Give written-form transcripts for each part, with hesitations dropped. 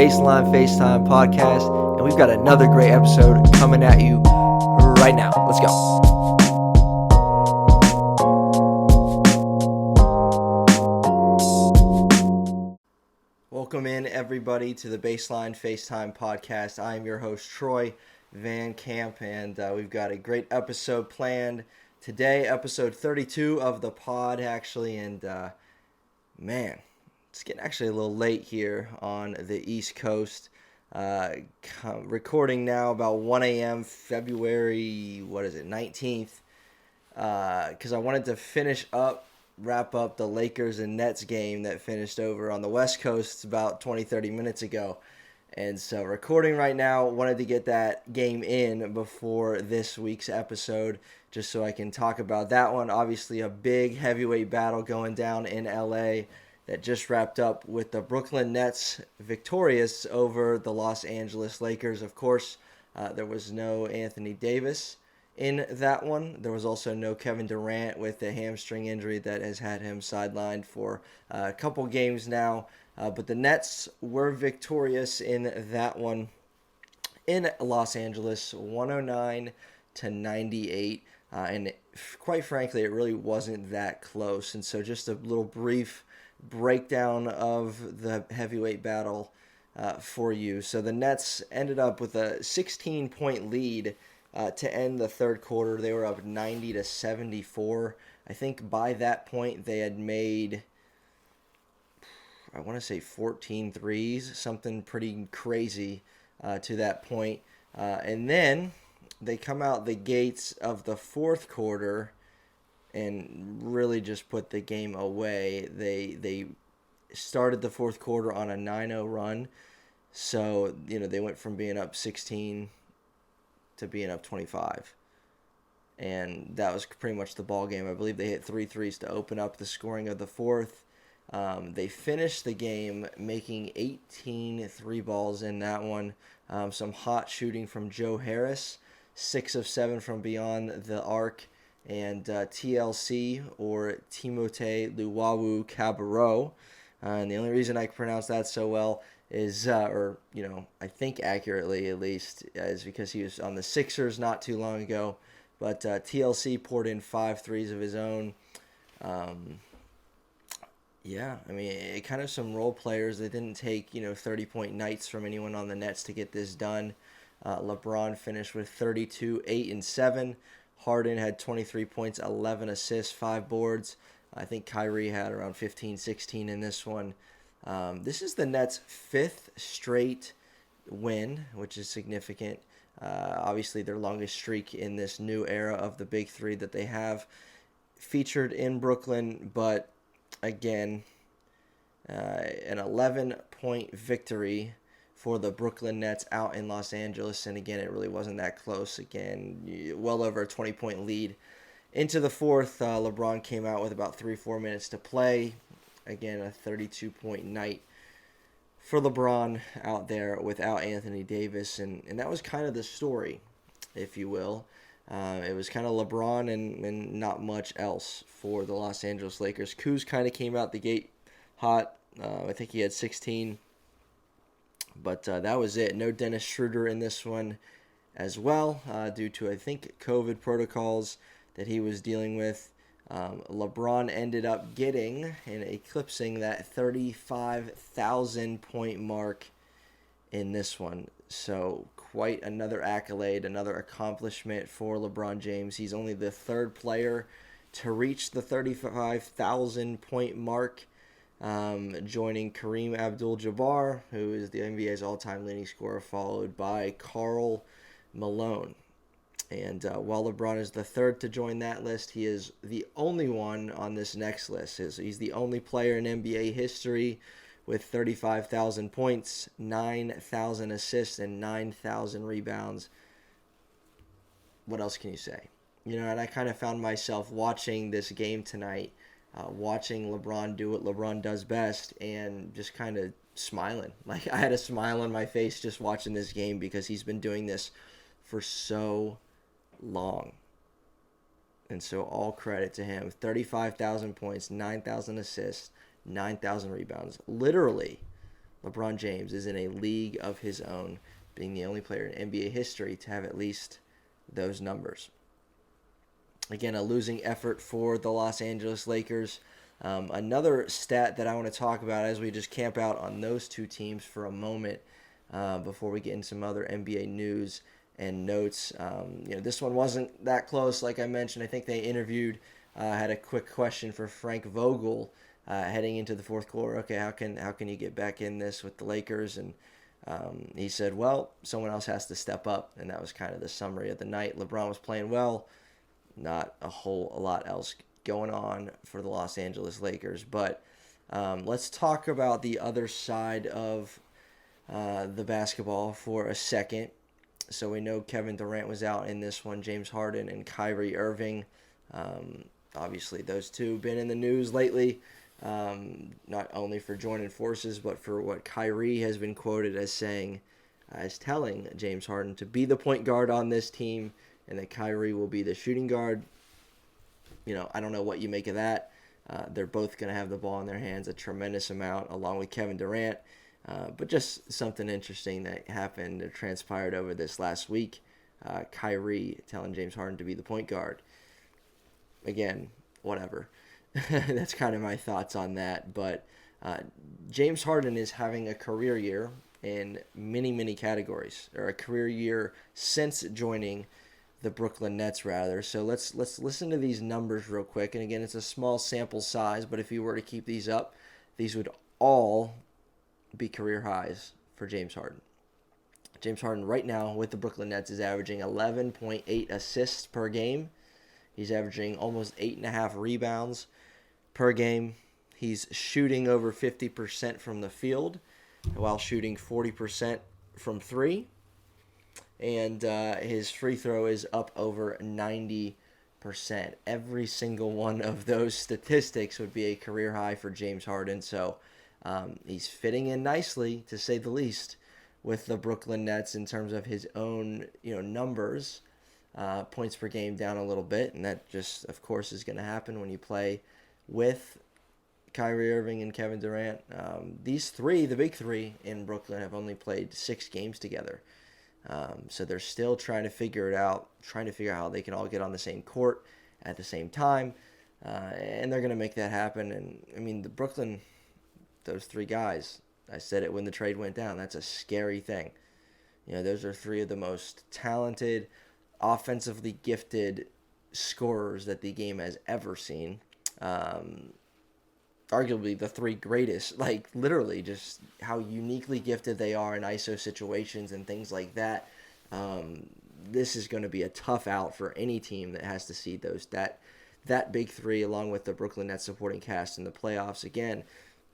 Baseline Facetime Podcast, and we've got another great episode coming at you right now. Let's go. Welcome in, everybody, to the Baseline Facetime Podcast. I am your host, Troy Van Camp, and we've got a great episode planned today, episode 32 of the pod, actually, and man, it's getting actually a little late here on the East Coast. Recording now about 1 a.m. February, 19th, because I wanted to wrap up the Lakers and Nets game that finished over on the West Coast about 20-30 minutes ago. And so recording right now, wanted to get that game in before this week's episode, just so I can talk about that one. Obviously a big heavyweight battle going down in LA that just wrapped up with the Brooklyn Nets victorious over the Los Angeles Lakers. Of course, there was no Anthony Davis in that one. There was also no Kevin Durant with a hamstring injury that has had him sidelined for a couple games now. But the Nets were victorious in that one in Los Angeles, 109-98. And quite frankly, it really wasn't that close. And so just a little brief breakdown of the heavyweight battle for you. So the Nets ended up with a 16-point lead to end the third quarter. They were up 90-74. I think by that point they had made, I want to say 14 threes, something pretty crazy to that point. And then they come out the gates of the fourth quarter and really just put the game away. They started the fourth quarter on a 9-0 run. So, they went from being up 16 to being up 25. And that was pretty much the ball game. I believe they hit 3 threes to open up the scoring of the fourth. They finished the game making 18 three balls in that one. Some hot shooting from Joe Harris, 6 of 7 from beyond the arc. And TLC, or Timothé Luwawu-Cabarrot. And the only reason I can pronounce that so well is, I think accurately at least, is because he was on the Sixers not too long ago. But TLC poured in 5 threes of his own. Kind of some role players. They didn't take, 30-point nights from anyone on the Nets to get this done. LeBron finished with 32, 8, and 7. Harden had 23 points, 11 assists, 5 boards. I think Kyrie had around 15, 16 in this one. This is the Nets' 5th straight win, which is significant. Obviously, their longest streak in this new era of the Big Three that they have featured in Brooklyn. But again, an 11-point victory for the Brooklyn Nets out in Los Angeles. And again, it really wasn't that close. Again, well over a 20-point lead. Into the fourth, LeBron came out with about 3-4 minutes to play. Again, a 32-point night for LeBron out there without Anthony Davis. And that was kind of the story, if you will. It was kind of LeBron and not much else for the Los Angeles Lakers. Kuz kind of came out the gate hot. I think he had 16. But that was it. No Dennis Schroeder in this one as well, due to, I think, COVID protocols that he was dealing with. LeBron ended up getting and eclipsing that 35,000-point mark in this one. So quite another accolade, another accomplishment for LeBron James. He's only the 3rd player to reach the 35,000-point mark. Joining Kareem Abdul-Jabbar, who is the NBA's all-time leading scorer, followed by Karl Malone. And while LeBron is the 3rd to join that list, he is the only one on this next list. He's the only player in NBA history with 35,000 points, 9,000 assists, and 9,000 rebounds. What else can you say? And I kind of found myself watching this game tonight, watching LeBron do what LeBron does best, and just kind of smiling. Like, I had a smile on my face just watching this game because he's been doing this for so long. And so all credit to him. 35,000 points, 9,000 assists, 9,000 rebounds. Literally LeBron James is in a league of his own, being the only player in NBA history to have at least those numbers. Again, a losing effort for the Los Angeles Lakers. Another stat that I want to talk about as we just camp out on those two teams for a moment before we get into some other NBA news and notes. This one wasn't that close, like I mentioned. I think they had a quick question for Frank Vogel heading into the fourth quarter. Okay, how can you get back in this with the Lakers? And he said, well, someone else has to step up, and that was kind of the summary of the night. LeBron was playing well, not a whole lot else going on for the Los Angeles Lakers. But let's talk about the other side of the basketball for a second. So we know Kevin Durant was out in this one, James Harden and Kyrie Irving. Obviously, those two been in the news lately, not only for joining forces, but for what Kyrie has been quoted as saying, as telling James Harden to be the point guard on this team, and that Kyrie will be the shooting guard. I don't know what you make of that. They're both going to have the ball in their hands a tremendous amount, along with Kevin Durant. But just something interesting that happened or transpired over this last week. Kyrie telling James Harden to be the point guard. Again, whatever. That's kind of my thoughts on that. But James Harden is having a career year in many, many categories, or a career year since joining the Brooklyn Nets, rather. So let's listen to these numbers real quick. And again, it's a small sample size, but if you were to keep these up, these would all be career highs for James Harden. James Harden right now with the Brooklyn Nets is averaging 11.8 assists per game. He's averaging almost 8.5 rebounds per game. He's shooting over 50% from the field while shooting 40% from three. And his free throw is up over 90%. Every single one of those statistics would be a career high for James Harden. So he's fitting in nicely, to say the least, with the Brooklyn Nets in terms of his own numbers. Points per game down a little bit, and that just, of course, is going to happen when you play with Kyrie Irving and Kevin Durant. These three, the big three in Brooklyn, have only played 6 games together. So they're still trying to figure it out, trying to figure out how they can all get on the same court at the same time. And they're going to make that happen. And, I mean, the Brooklyn, those 3 guys, I said it when the trade went down, that's a scary thing. Those are 3 of the most talented, offensively gifted scorers that the game has ever seen. Arguably the 3 greatest, like literally just how uniquely gifted they are in ISO situations and things like that. This is going to be a tough out for any team that has to see that big 3 along with the Brooklyn Nets supporting cast in the playoffs. Again,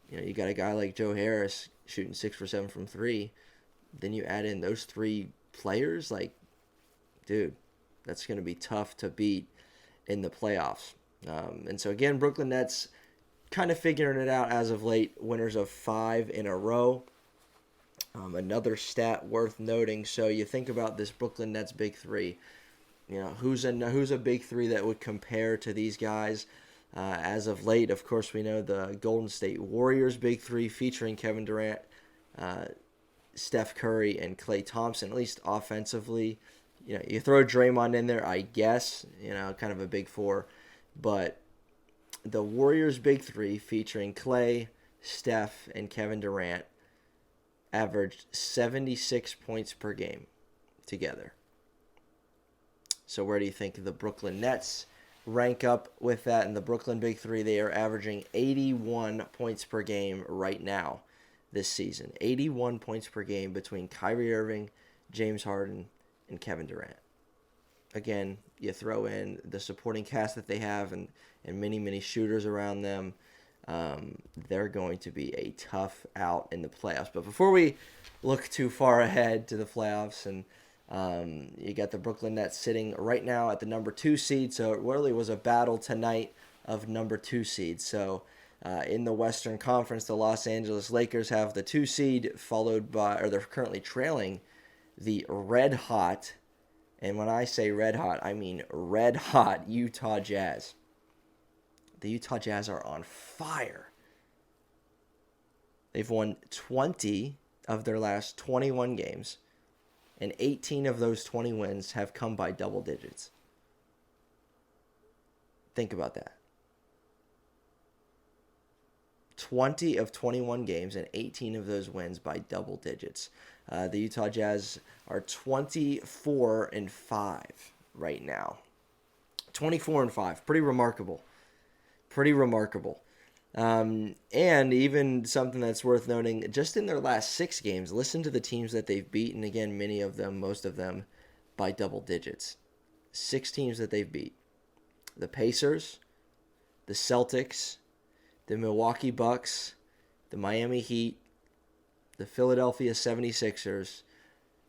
you got a guy like Joe Harris shooting 6 for 7 from 3. Then you add in those 3 players, like, dude, that's going to be tough to beat in the playoffs. And so, again, Brooklyn Nets kind of figuring it out as of late, winners of 5 in a row. Another stat worth noting, so you think about this Brooklyn Nets big 3. Who's a big 3 that would compare to these guys? As of late, of course, we know the Golden State Warriors big 3 featuring Kevin Durant, Steph Curry, and Klay Thompson, at least offensively. You throw Draymond in there, I guess, kind of a big 4. But the Warriors big 3 featuring Klay, Steph, and Kevin Durant averaged 76 points per game together. So where do you think the Brooklyn Nets rank up with that? In the Brooklyn big 3, they are averaging 81 points per game right now this season. 81 points per game between Kyrie Irving, James Harden, and Kevin Durant. Again, you throw in the supporting cast that they have and many, many shooters around them. They're going to be a tough out in the playoffs. But before we look too far ahead to the playoffs, and you got the Brooklyn Nets sitting right now at the number 2 seed, so it really was a battle tonight of number 2 seeds. So in the Western Conference, the Los Angeles Lakers have the 2 seed, followed by, or they're currently trailing the red hot, and when I say red hot, I mean red hot Utah Jazz. The Utah Jazz are on fire. They've won 20 of their last 21 games, and 18 of those 20 wins have come by double digits. Think about that. 20 of 21 games and 18 of those wins by double digits. The Utah Jazz are 24-5 right now. 24-5. Pretty remarkable. And even something that's worth noting, just in their last 6 games, listen to the teams that they've beaten. Again, many of them, most of them, by double digits. 6 teams that they've beat. The Pacers, the Celtics, the Milwaukee Bucks, the Miami Heat, the Philadelphia 76ers,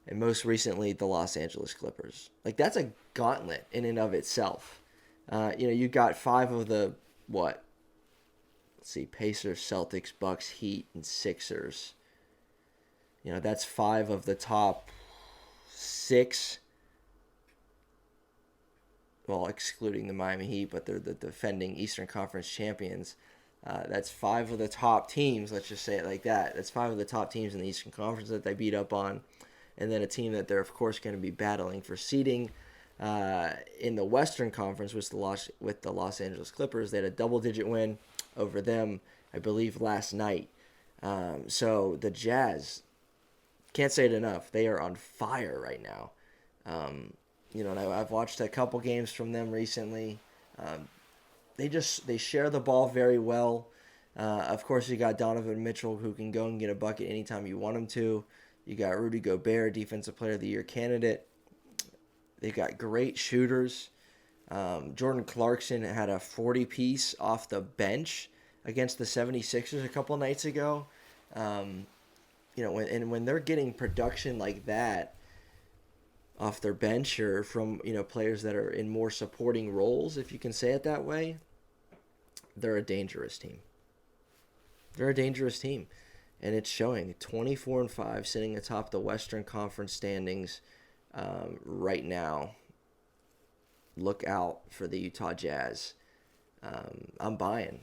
and most recently, the Los Angeles Clippers. Like, that's a gauntlet in and of itself. You got 5 of the, Let's see, Pacers, Celtics, Bucks, Heat, and Sixers. That's 5 of the top 6. Well, excluding the Miami Heat, but they're the defending Eastern Conference champions. That's 5 of the top teams, let's just say it like that. That's 5 of the top teams in the Eastern Conference that they beat up on. And then a team that they're, of course, going to be battling for seeding in the Western Conference with the Los Angeles Clippers. They had a double-digit win over them, I believe, last night. So the Jazz, can't say it enough. They are on fire right now. And I've watched a couple games from them recently. They share the ball very well. Of course, you got Donovan Mitchell, who can go and get a bucket anytime you want him to. You got Rudy Gobert, Defensive Player of the Year candidate. They've got great shooters. Jordan Clarkson had a 40-piece off the bench against the 76ers a couple nights ago. When they're getting production like that off their bench or from players that are in more supporting roles, if you can say it that way, they're a dangerous team. And it's showing. 24-5, sitting atop the Western Conference standings right now. Look out for the Utah Jazz. I'm buying.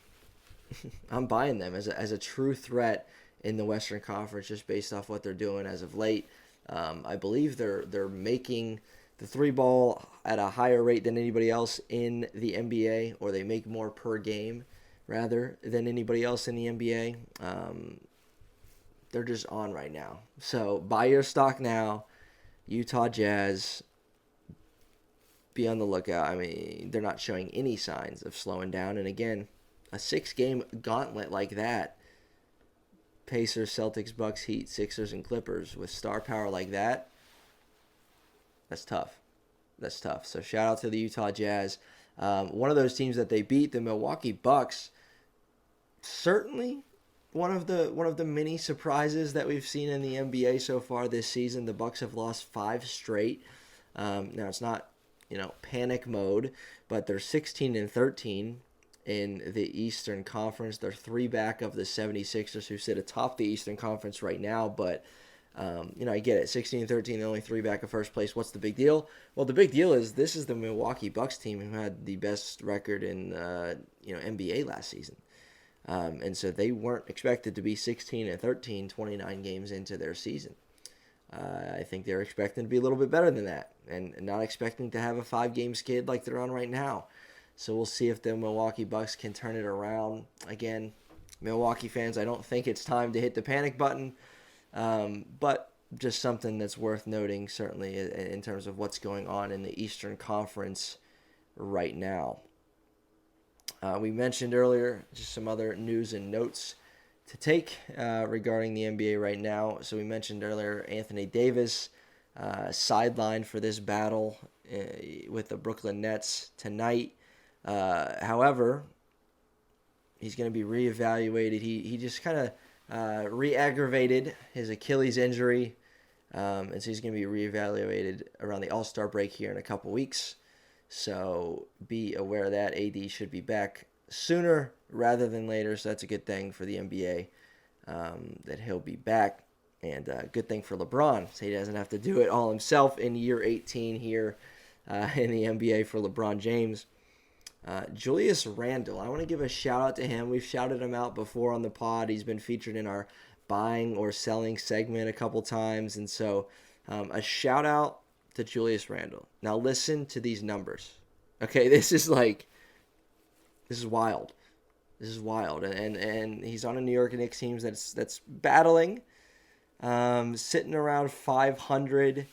I'm buying them as a true threat in the Western Conference, just based off what they're doing as of late. I believe they're making the 3 ball at a higher rate than anybody else in the NBA, or they make more per game rather than anybody else in the NBA. They're just on right now. So buy your stock now. Utah Jazz, be on the lookout. I mean, they're not showing any signs of slowing down. And again, a 6-game gauntlet like that, Pacers, Celtics, Bucks, Heat, Sixers, and Clippers, with star power like that, that's tough. So shout out to the Utah Jazz. One of those teams that they beat, the Milwaukee Bucks, certainly one of the many surprises that we've seen in the NBA so far this season. The Bucks have lost 5 straight. Now it's not panic mode, but they're 16-13 in the Eastern Conference. They're 3 back of the 76ers, who sit atop the Eastern Conference right now. But I get it, 16-13, only 3 back of first place. What's the big deal? Well, the big deal is this is the Milwaukee Bucks team who had the best record in NBA last season. And so they weren't expected to be 16-13, 29 games into their season. I think they're expecting to be a little bit better than that, and not expecting to have a 5-game skid like they're on right now. So we'll see if the Milwaukee Bucks can turn it around. Again, Milwaukee fans, I don't think it's time to hit the panic button, but just something that's worth noting, certainly, in terms of what's going on in the Eastern Conference right now. We mentioned earlier just some other news and notes to take regarding the NBA right now. So we mentioned earlier Anthony Davis sidelined for this battle with the Brooklyn Nets tonight. However, he's going to be reevaluated. He just kind of re-aggravated his Achilles injury, and so he's going to be reevaluated around the All-Star break here in a couple weeks. So be aware of that. AD should be back sooner rather than later, so that's a good thing for the NBA that he'll be back. And good thing for LeBron, so he doesn't have to do it all himself in year 18 here in the NBA for LeBron James. Julius Randle, I want to give a shout out to him. We've shouted him out before on the pod. He's been featured in our buying or selling segment a couple times. And so a shout out to Julius Randle. Now listen to these numbers. Okay, this is wild. This is wild. And he's on a New York Knicks team that's battling, sitting around 500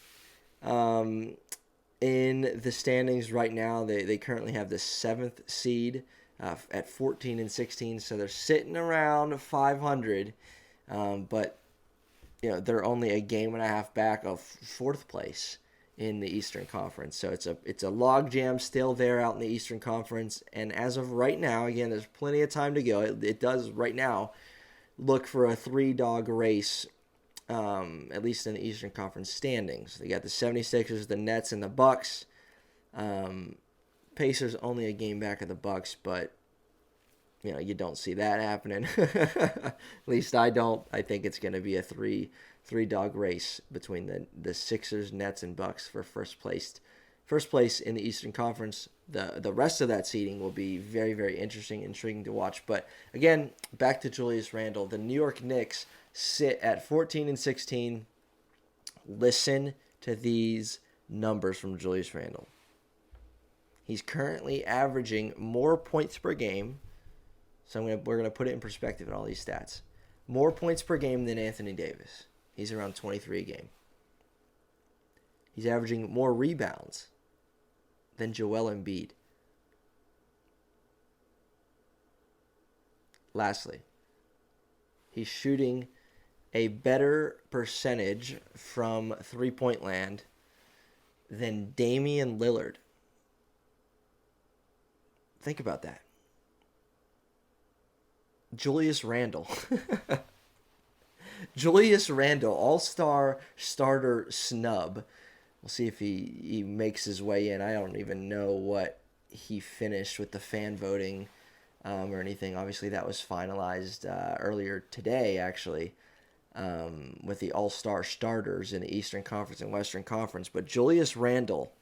in the standings right now. They currently have the 7th seed at 14 and 16, so they're sitting around 500. But they're only a game and a half back of 4th place in the Eastern Conference. So it's a log jam still there out in the Eastern Conference. And as of right now, again, there's plenty of time to go. It does right now look for a 3-dog race, at least in the Eastern Conference standings. They got the 76ers, the Nets, and the Bucks. Pacers only a game back of the Bucks, but you don't see that happening. At least I don't. I think it's going to be a three-dog race between the Sixers, Nets, and Bucks for first place in the Eastern Conference. The rest of that seeding will be very, very interesting, intriguing to watch. But again, back to Julius Randle. The New York Knicks sit at 14 and 16. Listen to these numbers from Julius Randle. He's currently averaging more points per game. So we're gonna put it in perspective in all these stats. More points per game than Anthony Davis. He's around 23 a game. He's averaging more rebounds than Joel Embiid. Lastly, he's shooting a better percentage from three-point land than Damian Lillard. Think about that. Julius Randle. Julius Randle, all-star starter snub. We'll see if he makes his way in. I don't even know what he finished with the fan voting or anything. Obviously, that was finalized earlier today, actually, with the all-star starters in the Eastern Conference and Western Conference. But Julius Randle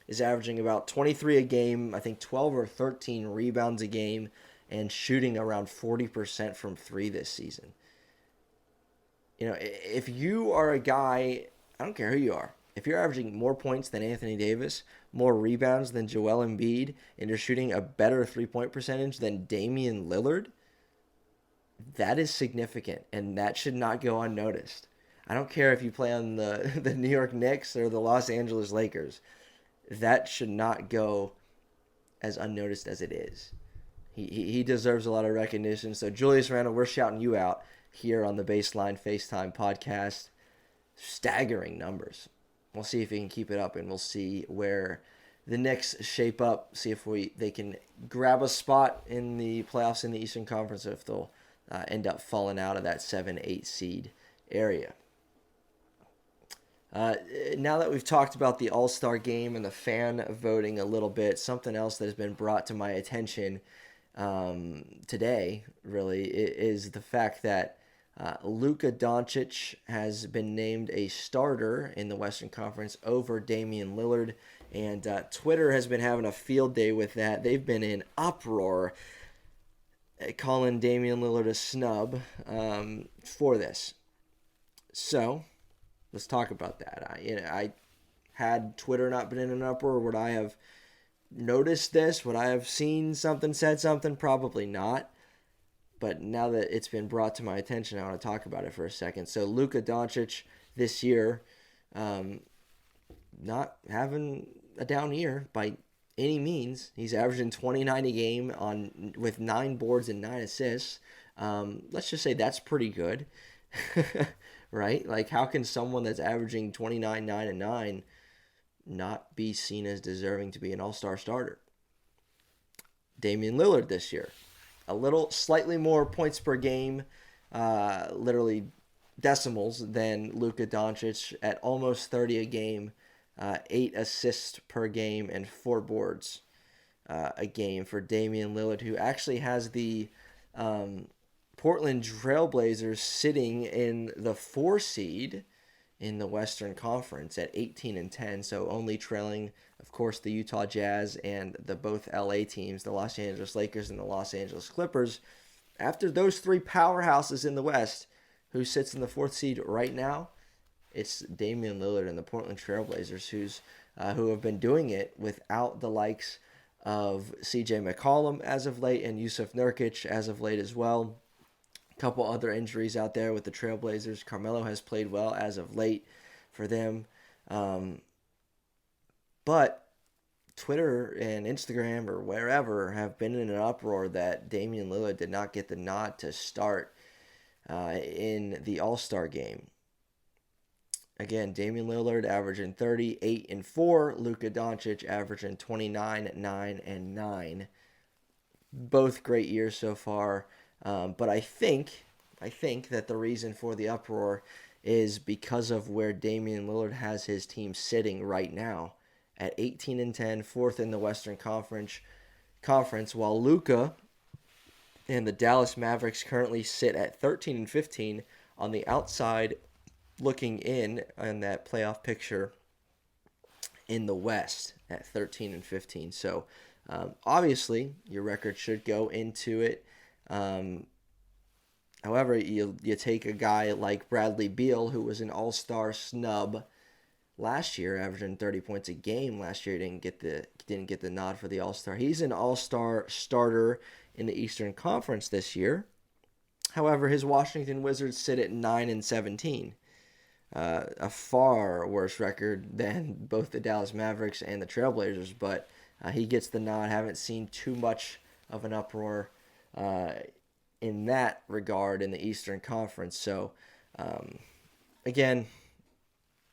is averaging about 23 a game, I think 12 or 13 rebounds a game, and shooting around 40% from 3 this season. If you are a guy, I don't care who you are, if you're averaging more points than Anthony Davis, more rebounds than Joel Embiid, and you're shooting a better three-point percentage than Damian Lillard, that is significant, and that should not go unnoticed. I don't care if you play on the New York Knicks or the Los Angeles Lakers. That should not go as unnoticed as it is. He deserves a lot of recognition. So Julius Randle, we're shouting you out here on the Baseline Facetime Podcast. Staggering numbers. We'll see if he can keep it up, and we'll see where the Knicks shape up. See if they can grab a spot in the playoffs in the Eastern Conference, or if they'll end up falling out of that 7-8 seed area. Now that we've talked about the All-Star Game and the fan voting a little bit, something else that has been brought to my attention today, really, is the fact that Luka Doncic has been named a starter in the Western Conference over Damian Lillard, and Twitter has been having a field day with that. They've been in uproar, calling Damian Lillard a snub for this. So let's talk about that. I had Twitter not been in an uproar, would I have noticed this? Would I have seen something, said something? Probably not. But now that it's been brought to my attention, I want to talk about it for a second. So Luka Doncic this year, not having a down year by any means. He's averaging 29 a game with 9 boards and 9 assists. Let's just say that's pretty good, right? Like, how can someone that's averaging 29, 9, and 9 not be seen as deserving to be an all-star starter? Damian Lillard this year, slightly more points per game, literally decimals, than Luka Doncic at almost 30 a game, 8 assists per game, and 4 boards a game for Damian Lillard, who actually has the Portland Trailblazers sitting in the 4 seed in the Western Conference at 18-10, so only trailing, of course, the Utah Jazz and the both LA teams, the Los Angeles Lakers and the Los Angeles Clippers. After those 3 powerhouses in the West, who sits in the 4th seed right now? It's Damian Lillard and the Portland Trailblazers, who have been doing it without the likes of C.J. McCollum as of late and Yusuf Nurkic as of late as well. A couple other injuries out there with the Trailblazers. Carmelo has played well as of late for them. But Twitter and Instagram or wherever have been in an uproar that Damian Lillard did not get the nod to start in the All-Star game. Again, Damian Lillard averaging 30, 8, and 4. Luka Doncic averaging 29, 9, and 9. Both great years so far. But I think that the reason for the uproar is because of where Damian Lillard has his team sitting right now at 18 and 10, 4th in the Western Conference, while Luka and the Dallas Mavericks currently sit at 13 and 15 on the outside, looking in on that playoff picture in the West at 13 and 15. So obviously your record should go into it. However, you take a guy like Bradley Beal, who was an all-star snub last year, averaging 30 points a game. Last year, he didn't get the nod for the all-star. He's an all-star starter in the Eastern Conference this year. However, his Washington Wizards sit at 9 and 17. A far worse record than both the Dallas Mavericks and the Trailblazers, but he gets the nod. Haven't seen too much of an uproar in that regard in the Eastern Conference. So, again,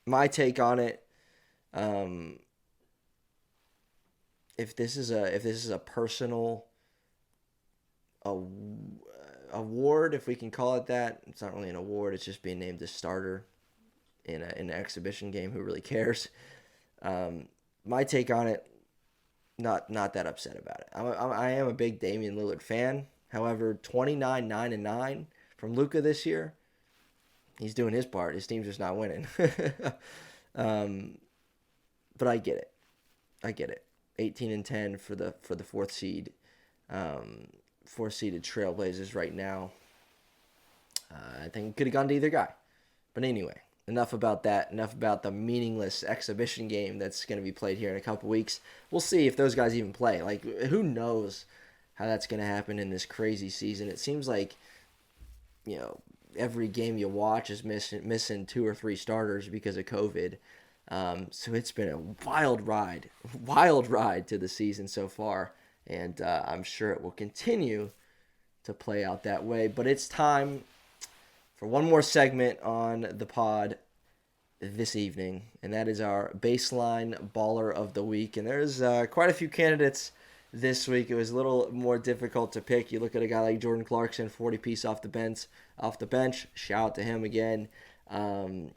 my take on it, if this is a personal award, if we can call it that, it's not really an award. It's just being named the starter in an exhibition game. Who really cares? My take on it, not that upset about it. I am a big Damian Lillard fan. However, 29, 9, and 9 from Luka this year, he's doing his part. His team's just not winning. But I get it. 18 and 10 for the 4th seed, 4th-seeded Trailblazers right now. I think it could have gone to either guy. But anyway, enough about that. Enough about the meaningless exhibition game that's going to be played here in a couple weeks. We'll see if those guys even play. Like, who knows how that's going to happen in this crazy season. It seems like, every game you watch is missing 2 or 3 starters because of COVID. So it's been a wild ride to the season so far. And I'm sure it will continue to play out that way. But it's time for one more segment on the pod this evening, and that is our Baseline Baller of the Week. And there's quite a few candidates this week. It was a little more difficult to pick. You look at a guy like Jordan Clarkson, 40-piece off the bench. Shout out to him again. And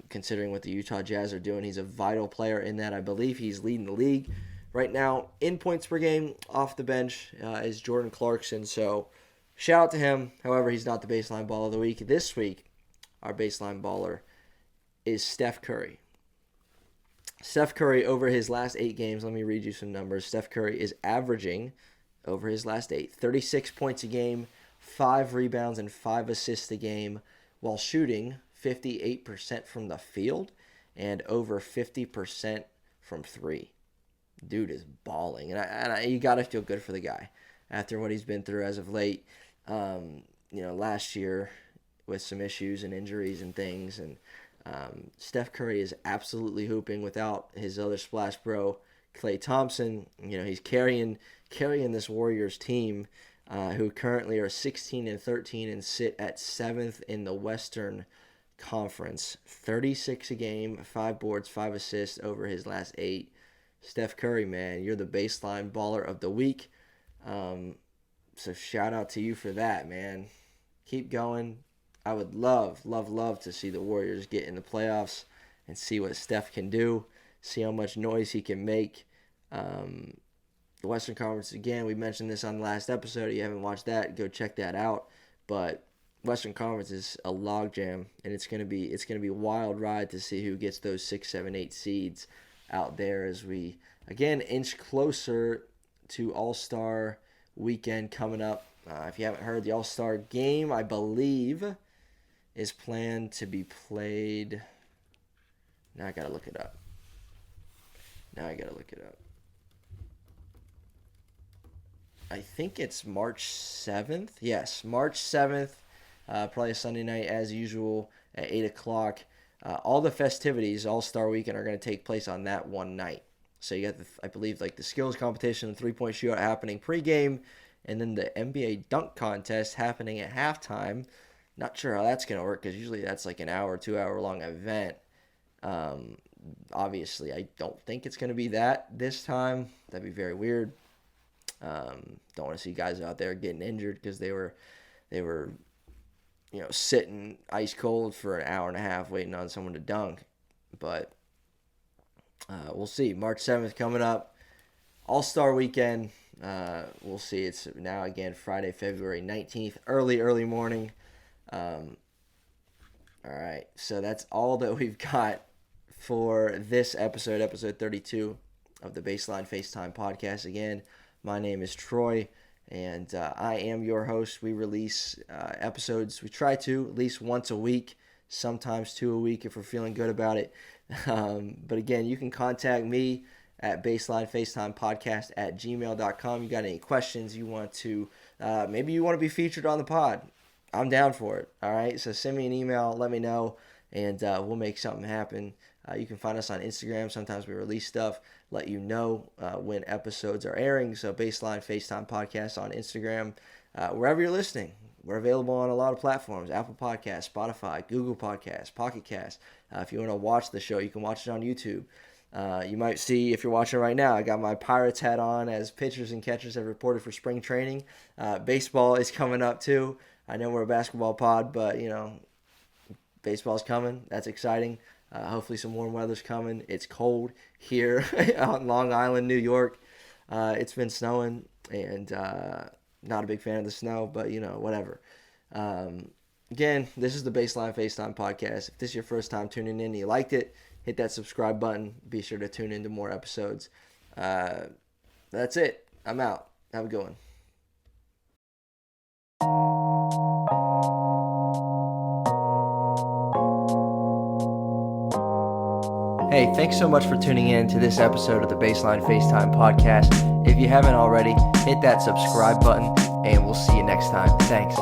considering what the Utah Jazz are doing, he's a vital player in that. I believe he's leading the league right now in points per game off the bench is Jordan Clarkson. So shout out to him. However, he's not the Baseline Baller of the Week. This week, our Baseline Baller is Steph Curry. Steph Curry, over his last 8 games, let me read you some numbers. Steph Curry is averaging, over his last 8, 36 points a game, 5 rebounds, and 5 assists a game, while shooting 58% from the field and over 50% from 3. Dude is balling. And you got to feel good for the guy after what he's been through as of late. Last year with some issues and injuries and things, and Steph Curry is absolutely hooping without his other splash bro, Klay Thompson. He's carrying this Warriors team, who currently are 16 and 13 and sit at 7th in the Western Conference. 36 a game, 5 boards, 5 assists over his last 8. Steph Curry, man, you're the Baseline Baller of the Week. So shout out to you for that, man. Keep going. I would love to see the Warriors get in the playoffs and see what Steph can do, see how much noise he can make. The Western Conference, again, we mentioned this on the last episode. If you haven't watched that, go check that out. But Western Conference is a logjam, and it's gonna be a wild ride to see who gets those 6, 7, 8 seeds out there as we again inch closer to All-Star weekend coming up. If you haven't heard, the All-Star game, I believe, is planned to be played. Now I gotta look it up. I think it's March 7th. Yes, March 7th. Probably a Sunday night as usual at 8 o'clock. All the festivities, All-Star Weekend, are going to take place on that one night. So you got, I believe, like the skills competition, the three-point shootout happening pregame, and then the NBA dunk contest happening at halftime. Not sure how that's going to work because usually that's like an hour, 2 hour long event. Obviously, I don't think it's going to be that this time. That'd be very weird. Don't want to see guys out there getting injured because they were sitting ice cold for an hour and a half waiting on someone to dunk. But we'll see. March 7th coming up. All-Star Weekend. We'll see. It's now, again, Friday, February 19th. Early morning. All right. So that's all that we've got for this episode 32 of the Baseline Facetime Podcast. Again, my name is Troy. And I am your host. We release episodes. We try to at least once a week, sometimes 2 a week if we're feeling good about it. But again, you can contact me at baselinefacetimePodcast@gmail.com. You got any questions you want to, maybe you want to be featured on the pod. I'm down for it. All right. So send me an email. Let me know, and we'll make something happen. You can find us on Instagram. Sometimes we release stuff, let you know when episodes are airing. So Baseline Facetime Podcast on Instagram. Wherever you're listening, we're available on a lot of platforms. Apple Podcasts, Spotify, Google Podcasts, Pocket Cast. If you want to watch the show, you can watch it on YouTube. You might see, if you're watching right now, I got my Pirates hat on as pitchers and catchers have reported for spring training. Baseball is coming up too. I know we're a basketball pod, but, baseball's coming. That's exciting. Hopefully some warm weather's coming. It's cold here on Long Island, New York. It's been snowing, and not a big fan of the snow, but, whatever. Again, this is the Baseline FaceTime Podcast. If this is your first time tuning in and you liked it, hit that subscribe button. Be sure to tune into more episodes. That's it. I'm out. Have a good one. Hey, thanks so much for tuning in to this episode of the Baseline FaceTime Podcast. If you haven't already, hit that subscribe button, and we'll see you next time. Thanks.